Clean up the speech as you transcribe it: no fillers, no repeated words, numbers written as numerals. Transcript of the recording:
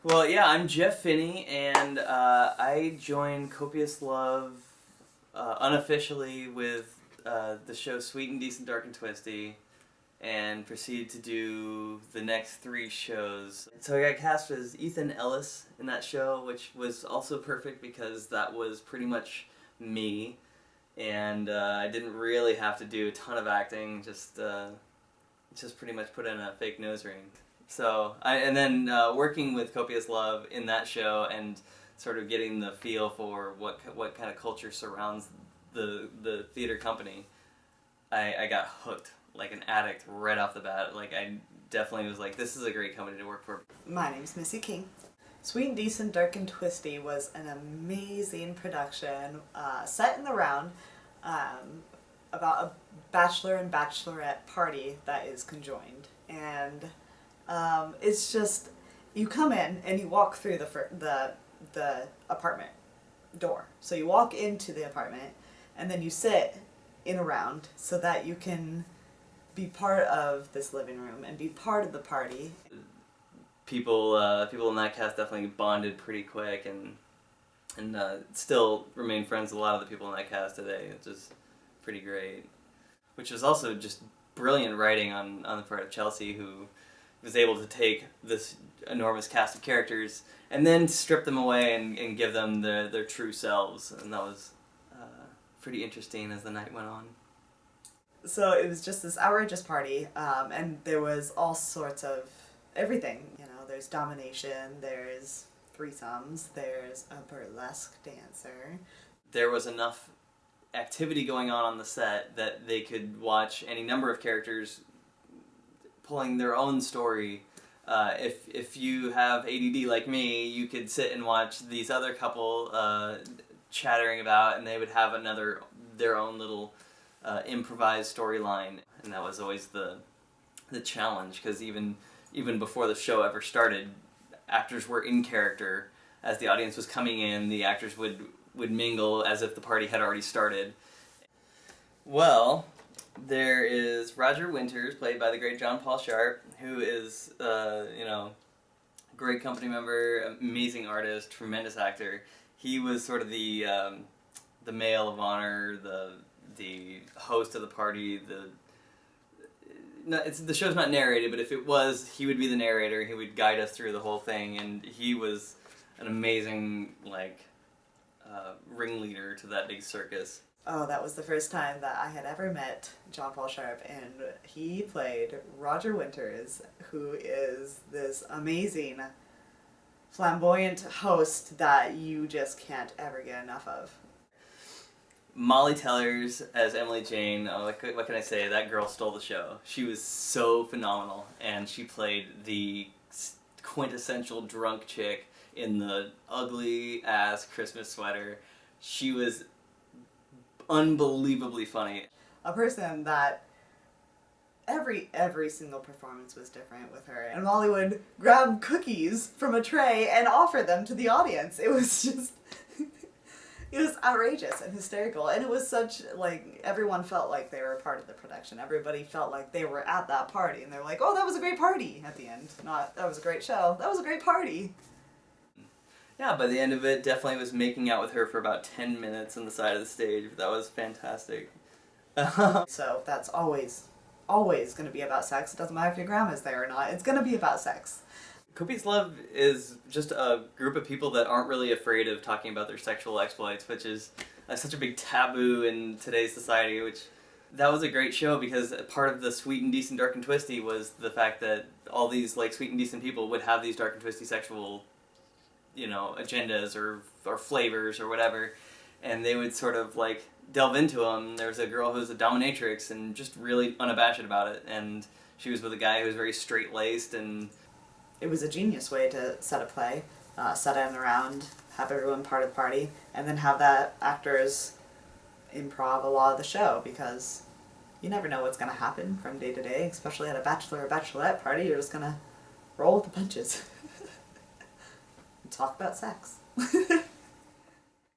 Well, yeah, I'm Jeff Finney, and I joined Copious Love unofficially with the show Sweet&Decent, Dark&Twisty, and proceeded to do the next 3 shows. So I got cast as Ethan Ellis in that show, which was also perfect because that was pretty much me, and I didn't really have to do a ton of acting, just pretty much put in a fake nose ring. So, and then working with Copious Love in that show and sort of getting the feel for what kind of culture surrounds the theater company, I got hooked like an addict right off the bat. Like, I definitely was like, this is a great company to work for. My name's Missy King. Sweet&Decent, Dark&Twisty was an amazing production set in the round about a bachelor and bachelorette party that is conjoined. And it's just, you come in and you walk through the apartment door. So you walk into the apartment and then you sit in a round so that you can be part of this living room and be part of the party. People in that cast definitely bonded pretty quick and still remain friends with a lot of the people in that cast today, which is pretty great. Which was also just brilliant writing on the part of Chelsea, who was able to take this enormous cast of characters and then strip them away and give them their true selves, and that was pretty interesting as the night went on. So it was just this outrageous party, and there was all sorts of everything. You know, there's domination, there's threesomes, there's a burlesque dancer. There was enough activity going on the set that they could watch any number of characters pulling their own story. If you have ADD like me, you could sit and watch these other couple chattering about, and they would have their own little improvised storyline, and that was always the challenge, because even before the show ever started, actors were in character. As the audience was coming in, the actors would mingle as if the party had already started. Well, there is Roger Winters, played by the great John Paul Sharp, who is great company member, amazing artist, tremendous actor. He was sort of the male of honor, the host of the party. The show's not narrated, but if it was, he would be the narrator. He would guide us through the whole thing, and he was an amazing ringleader to that big circus. Oh, that was the first time that I had ever met John Paul Sharp, and he played Roger Winters, who is this amazing, flamboyant host that you just can't ever get enough of. Molly Tellers as Emily Jane, what can I say? That girl stole the show. She was so phenomenal, and she played the quintessential drunk chick in the ugly-ass Christmas sweater. She was unbelievably funny. A person that every single performance was different with her, and Molly would grab cookies from a tray and offer them to the audience. It was just... it was outrageous and hysterical, and it was such, everyone felt like they were a part of the production. Everybody felt like they were at that party, and they were like, oh, that was a great party at the end. Not, that was a great show. That was a great party. Yeah, by the end of it, definitely was making out with her for about 10 minutes on the side of the stage. That was fantastic. So that's always going to be about sex. It doesn't matter if your grandma's there or not. It's going to be about sex. Copious Love is just a group of people that aren't really afraid of talking about their sexual exploits, which is such a big taboo in today's society, that was a great show because part of the Sweet&Decent, Dark&Twisty was the fact that all these Sweet and Decent people would have these dark and twisty sexual agendas or flavors or whatever, and they would sort of delve into them. There was a girl who was a dominatrix and just really unabashed about it, and she was with a guy who was very straight-laced, and it was a genius way to set a play, set it in around, have everyone part of the party, and then have the actors improv a lot of the show, because you never know what's going to happen from day to day, especially at a bachelor or bachelorette party. You're just going to roll with the punches. Talk about sex.